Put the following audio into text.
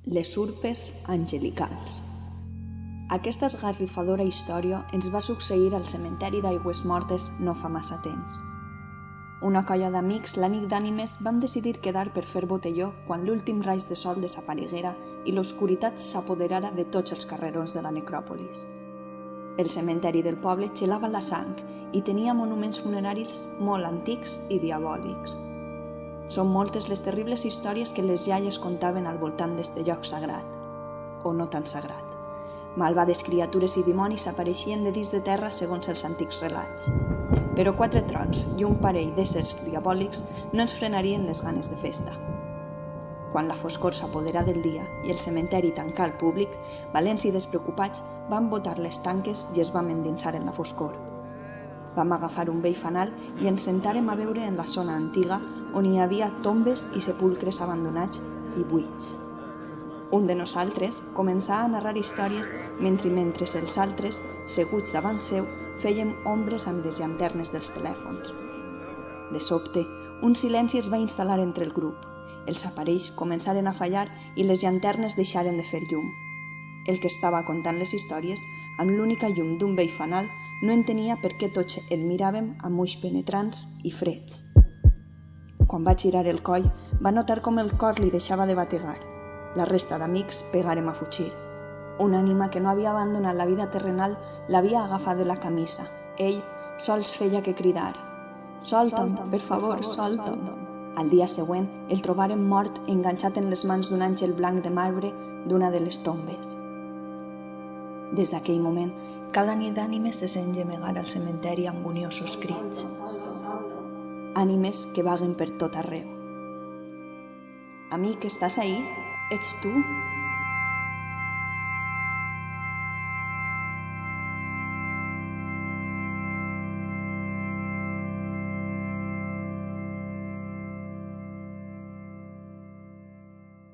Les urpes angelicals. Aquesta esgarrifadora història ens va succeir al cementeri d'Aigüesmortes no fa massa temps. Una colla d'amics, la nit d'ànimes, van decidir quedar per fer botelló quan l'últim raig de sol desapareguera i l'oscuritat s'apoderara de tots els carrerons de la necròpolis. El cementeri del poble gelava la sang i tenia monuments funeraris molt antics i diabòlics. Són moltes les terribles històries que les iaies contaven al voltant d'este lloc sagrat, o no tan sagrat. Malvades criatures i dimonis apareixien de dins de terra segons els antics relats. Però 4 trons i un parell d'éssers diabòlics no ens frenarien les ganes de festa. Quan la foscor s'apoderà del dia i el cementeri tancà al públic, valents i despreocupats van botar les tanques i es vam endinsar en la foscor. Vam agafar un vell fanal i ens sentàrem a veure en la zona antiga on hi havia tombes i sepulcres abandonats i buits. Un de nosaltres començà a narrar històries mentre els altres, seguts davant seu, fèiem ombres amb les llanternes dels telèfons. De sobte, un silenci es va instal·lar entre el grup. Els aparells començaren a fallar i les llanternes deixaren de fer llum. El que estava contant les històries, amb l'única llum d'un vell fanal, no entenia per què tots el miràvem amb ulls penetrants i freds. Quan va girar el coll, va notar com el cor li deixava de bategar. La resta d'amics pegàrem a fugir. Una ànima que no havia abandonat la vida terrenal l'havia agafat de la camisa. Ell sols feia que cridar: «Solta'm, per favor, solta'm!» Al dia següent el trobaren mort enganxat en les mans d'un àngel blanc de marbre d'una de les tombes. Des d'aquell moment, cada nit d'ànimes se sent gemegar al cementeri amb uniosos crits. Ànimes que vaguen per tot arreu. Amic, estàs ahí? Ets tu?